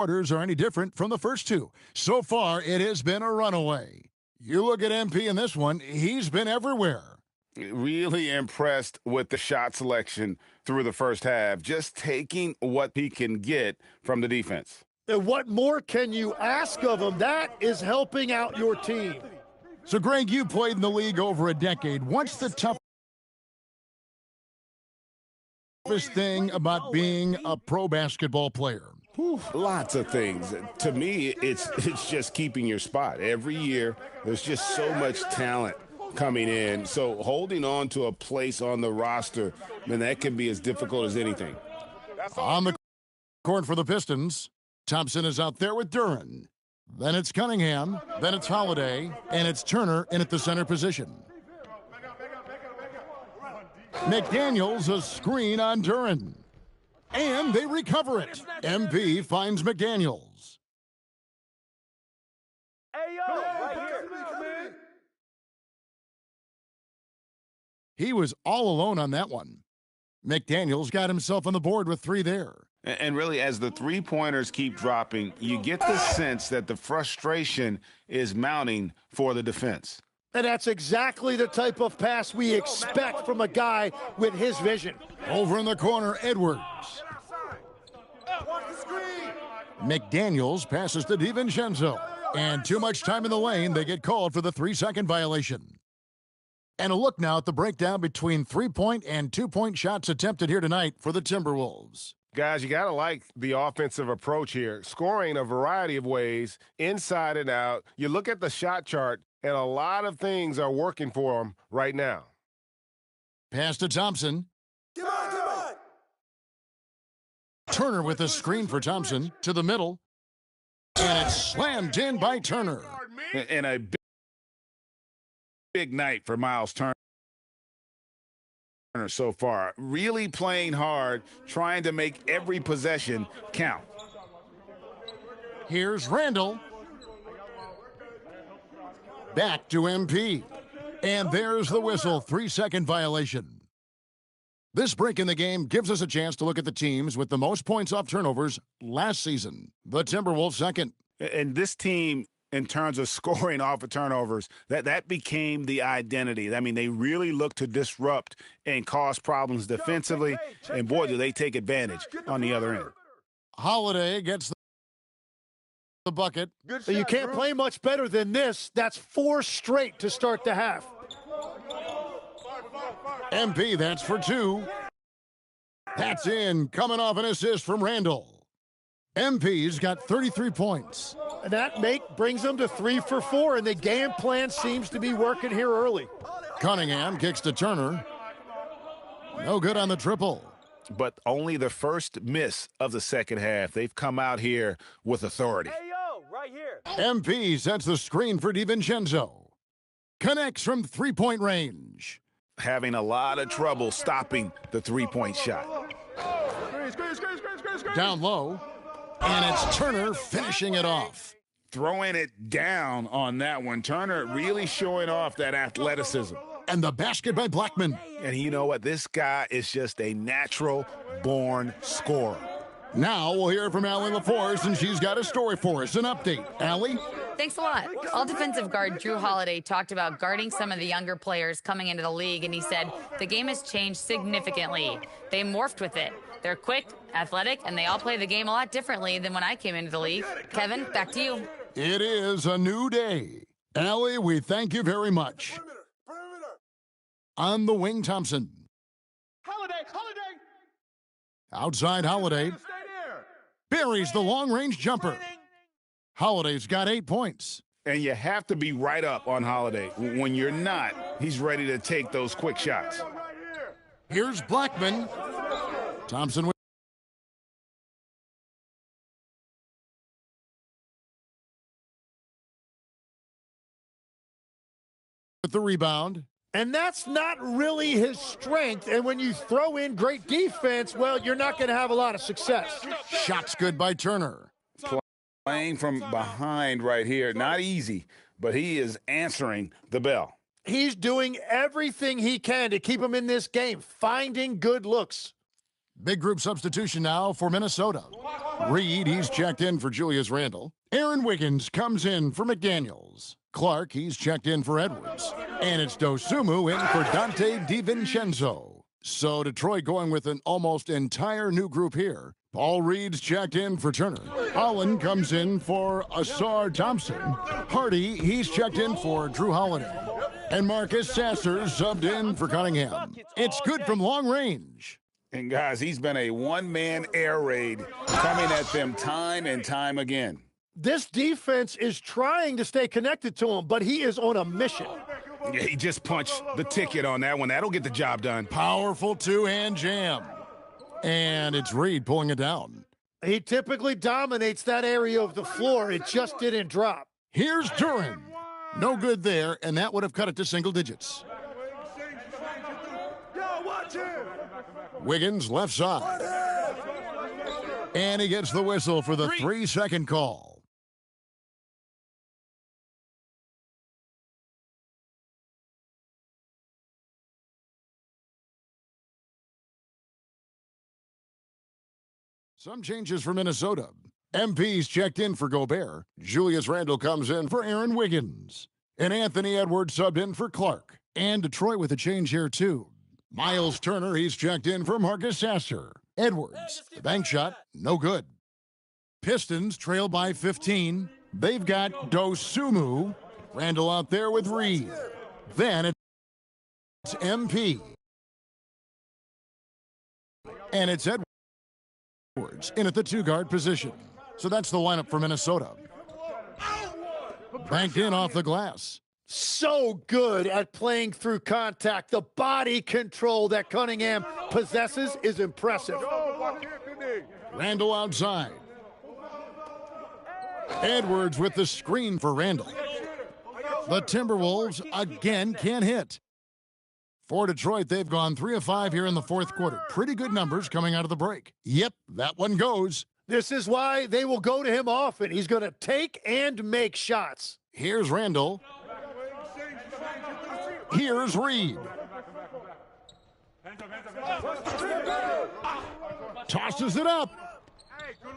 quarters are any different from the first two. So far, it has been a runaway. You look at MP in this one, he's been everywhere. Really impressed with the shot selection through the first half, just taking what he can get from the defense. And what more can you ask of him? That is helping out your team. So, Greg, you played in the league over a decade. What's the toughest thing about being a pro basketball player? Lots of things. To me, it's just keeping your spot. Every year, there's just so much talent coming in. So holding on to a place on the roster, man, that can be as difficult as anything. On the court for the Pistons, Thompson is out there with Duran. Then it's Cunningham, then it's Holiday, and it's Turner in at the center position. McDaniels a screen on Duran. And they recover it. MP finds McDaniels. Hey, yo, right here. He was all alone on that one. McDaniels got himself on the board with three there. And really, as the three-pointers keep dropping, you get the sense that the frustration is mounting for the defense. And that's exactly the type of pass we expect from a guy with his vision. Over in the corner, Edwards. McDaniels passes to DiVincenzo. And too much time in the lane, they get called for the 3-second violation. And a look now at the breakdown between 3-point and 2-point shots attempted here tonight for the Timberwolves. Guys, you got to like the offensive approach here. Scoring a variety of ways, inside and out. You look at the shot chart, and a lot of things are working for them right now. Pass to Thompson. Come on. Turner with a screen for Thompson to the middle. And it's slammed in by Turner. And a big night for Miles Turner so far. Really playing hard, trying to make every possession count. Here's Randall. Back to MP. And there's the whistle, 3-second violation. This break in the game gives us a chance to look at the teams with the most points off turnovers last season. The Timberwolves second. And this team, in terms of scoring off of turnovers, that became the identity. I mean, they really look to disrupt and cause problems defensively, and boy, do they take advantage on the other end. Holiday gets the bucket. So you can't play much better than this. That's 4 straight to start the half. MP, that's for 2. That's in, coming off an assist from Randall. MP's got 33 points. And that brings them to 3 for 4, and the game plan seems to be working here early. Cunningham kicks to Turner. No good on the triple. But only the first miss of the second half. They've come out here with authority. Hey, yo, right here. MP sets the screen for DiVincenzo. Connects from 3-point range. Having a lot of trouble stopping the 3-point shot. Down low. And it's Turner finishing it off. Throwing it down on that one. Turner really showing off that athleticism. And the basket by Blackman. And you know what? This guy is just a natural-born scorer. Now we'll hear from Allie LaForce, and she's got a story for us. An update. Allie? Thanks a lot. All-defensive guard Drew Holiday talked about guarding some of the younger players coming into the league, and he said, the game has changed significantly. They morphed with it. They're quick, athletic, and they all play the game a lot differently than when I came into the league. Kevin, back to you. It is a new day. Allie, we thank you very much. On the wing, Thompson. Holiday. Outside Holiday. Buries the long-range jumper. Holiday's got 8 points. And you have to be right up on Holiday. When you're not, he's ready to take those quick shots. Here's Blackman. Thompson with the rebound. And that's not really his strength. And when you throw in great defense, well, you're not going to have a lot of success. Shots good by Turner. Playing from behind right here. Not easy, but he is answering the bell. He's doing everything he can to keep him in this game, finding good looks. Big group substitution now for Minnesota. Reed, he's checked in for Julius Randle. Aaron Wiggins comes in for McDaniels. Clark, he's checked in for Edwards. And it's Dosumu in for Dante DiVincenzo. So Detroit going with an almost entire new group here. Paul Reed's checked in for Turner. Holland comes in for Asar Thompson. Hardy, he's checked in for Drew Holiday. And Marcus Sasser subbed in for Cunningham. It's good from long range. And guys, he's been a one-man air raid coming at them time and time again. This defense is trying to stay connected to him, but he is on a mission. Yeah, he just punched the ticket on that one. That'll get the job done. Powerful two-hand jam. And it's Reed pulling it down. He typically dominates that area of the floor. It just didn't drop. Here's Duran. No good there, and that would have cut it to single digits. Wiggins left side. And he gets the whistle for the 3-second call. Some changes for Minnesota. MP's checked in for Gobert. Julius Randle comes in for Aaron Wiggins. And Anthony Edwards subbed in for Clark. And Detroit with a change here, too. Miles Turner, he's checked in for Marcus Sasser. Edwards, the bank shot, no good. Pistons trail by 15. They've got Dosumu. Randle out there with Reed. Then it's MP. And it's Edwards in at the two-guard position. So that's the lineup for Minnesota. Banked in off the glass. So good at playing through contact. The body control that Cunningham possesses is impressive. Randle outside. Edwards with the screen for Randle. The Timberwolves again can't hit. For Detroit, they've gone 3 of 5 here in the fourth quarter. Pretty good numbers coming out of the break. Yep, that one goes. This is why they will go to him often. He's going to take and make shots. Here's Randle. Here's Reed. Tosses it up.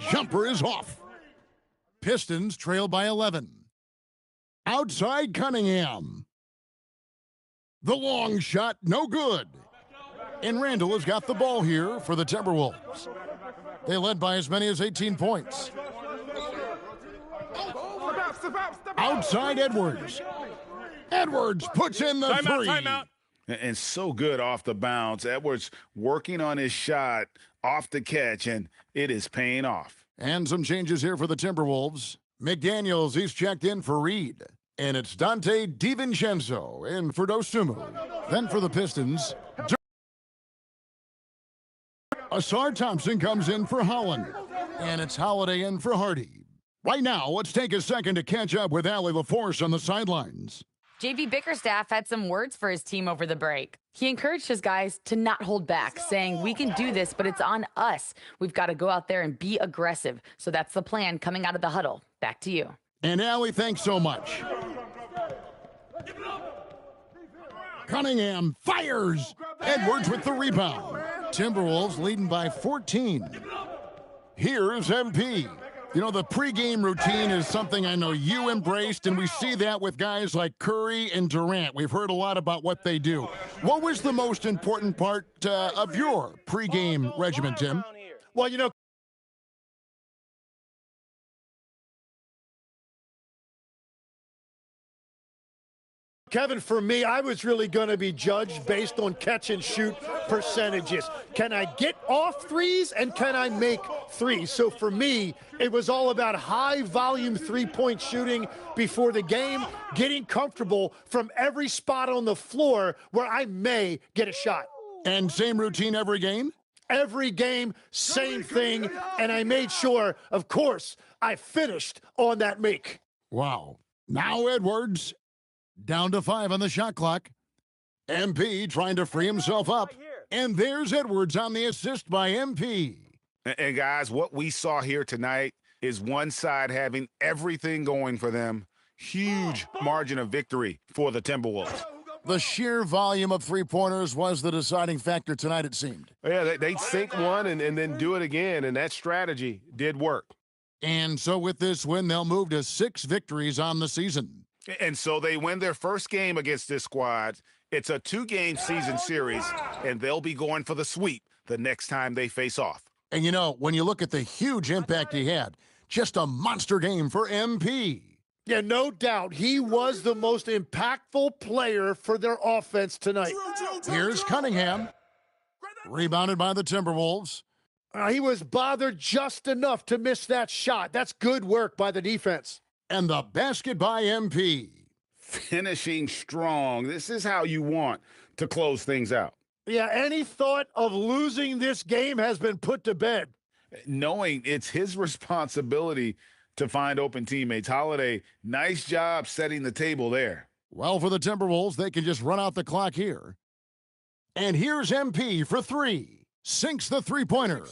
Jumper is off. Pistons trail by 11. Outside Cunningham. The long shot, no good. And Randle has got the ball here for the Timberwolves. They led by as many as 18 points. Outside Edwards. Edwards puts in the three. Timeout. And so good off the bounce. Edwards working on his shot off the catch, and it is paying off. And some changes here for the Timberwolves. McDaniels, he's checked in for Reed. And it's Dante DiVincenzo in for Dosumu. Then for the Pistons, Asar Thompson comes in for Holland. And it's Holiday in for Hardy. Right now, let's take a second to catch up with Allie LaForce on the sidelines. JB Bickerstaff had some words for his team over the break. He encouraged his guys to not hold back, saying, "We can do this, but it's on us. We've got to go out there and be aggressive." So that's the plan coming out of the huddle. Back to you. And Allie, thanks so much. Cunningham fires. Edwards with the rebound. Timberwolves leading by 14. Here's MP. You know, the pregame routine is something I know you embraced, and we see that with guys like Curry and Durant. We've heard a lot about what they do. What was the most important part of your pregame regimen, Tim? Well, you know, Kevin, for me, I was really going to be judged based on catch and shoot percentages. Can I get off threes and can I make threes? So for me, it was all about high volume 3-point shooting before the game, getting comfortable from every spot on the floor where I may get a shot. And same routine every game? Every game, same thing. And I made sure, of course, I finished on that make. Wow. Now Edwards. Down to 5 on the shot clock. MP trying to free himself up. And there's Edwards on the assist by MP. And guys, what we saw here tonight is one side having everything going for them. Huge margin of victory for the Timberwolves. The sheer volume of three-pointers was the deciding factor tonight, it seemed. Yeah, they'd sink one and then do it again, and that strategy did work. And so with this win, they'll move to 6 victories on the season. And so they win their first game against this squad. It's a 2-game season series, and they'll be going for the sweep the next time they face off. And you know, when you look at the huge impact he had, just a monster game for MP. Yeah, no doubt. He was the most impactful player for their offense tonight. Here's Cunningham. Rebounded by the Timberwolves. He was bothered just enough to miss that shot. That's good work by the defense. And the basket by MP. Finishing strong. This is how you want to close things out. Yeah, any thought of losing this game has been put to bed. Knowing it's his responsibility to find open teammates. Holiday, nice job setting the table there. Well, for the Timberwolves, they can just run out the clock here. And here's MP for 3. Sinks the three-pointer.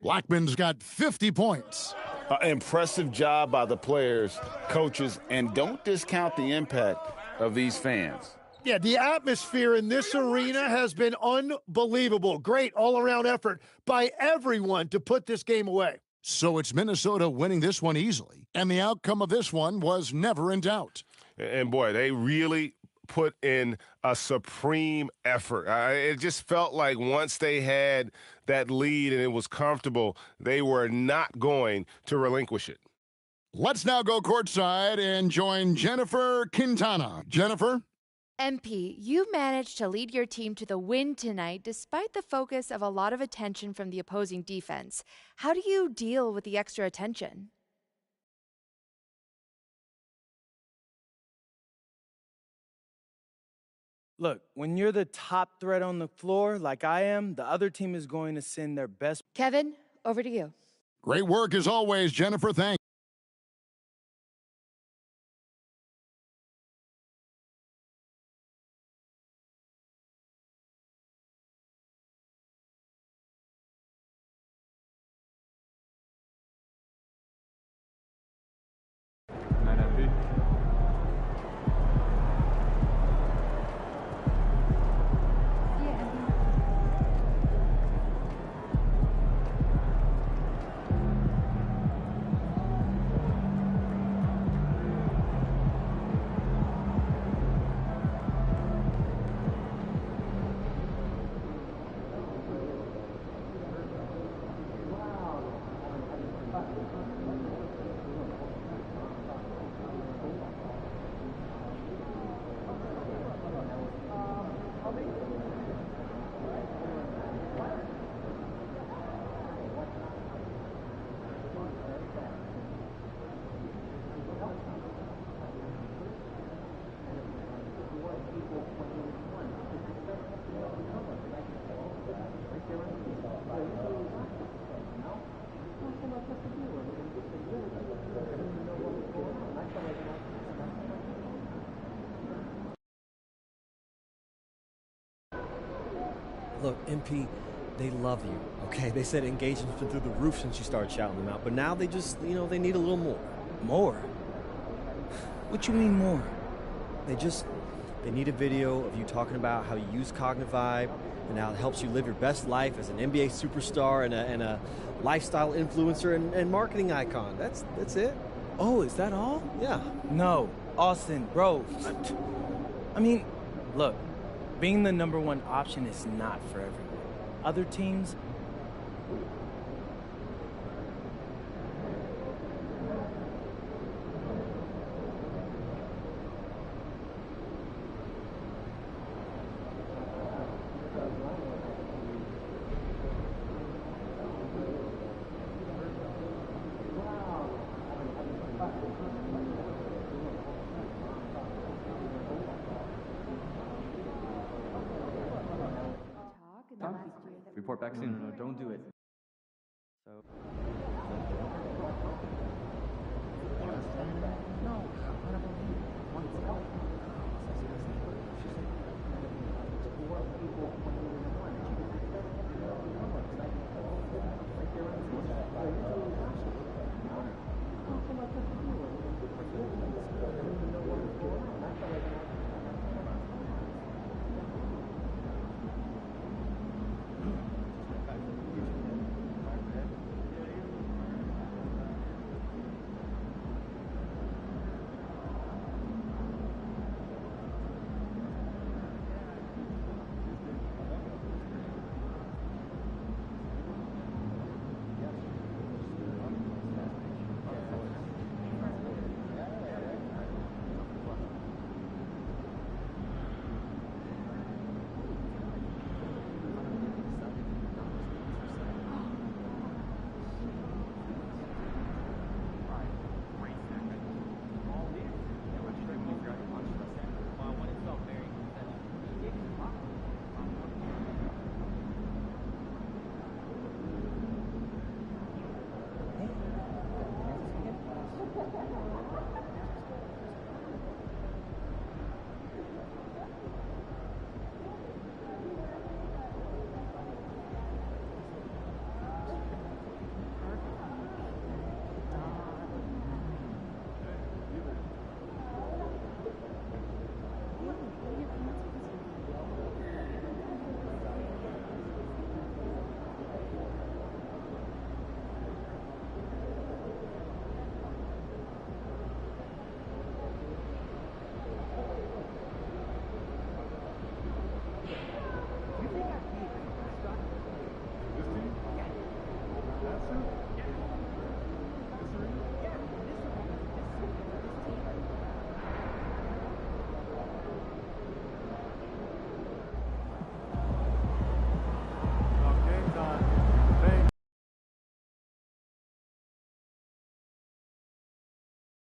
Blackman's got 50 points. Impressive job by the players, coaches, and don't discount the impact of these fans. Yeah, the atmosphere in this arena has been unbelievable. Great all-around effort by everyone to put this game away. So it's Minnesota winning this one easily, and the outcome of this one was never in doubt. And boy, they really put in a supreme effort. It just felt like once they had that lead and it was comfortable, they were not going to relinquish it. Let's now go courtside and join Jennifer Quintana. Jennifer? MP, you managed to lead your team to the win tonight despite the focus of a lot of attention from the opposing defense. How do you deal with the extra attention? Look, when you're the top threat on the floor like I am, the other team is going to send their best. Kevin, over to you. Great work as always, Jennifer. Thanks. Look, MP, they love you, okay? They said engagement's been through the roof since you started shouting them out, but now they just, they need a little more. More? What you mean more? They need a video of you talking about how you use Cognivibe and how it helps you live your best life as an NBA superstar and a lifestyle influencer and marketing icon. That's it. Oh, is that all? Yeah. No, Austin, bro. I mean, look, being the #1 option is not for everyone. Other teams, Report back soon. no, don't do it. So.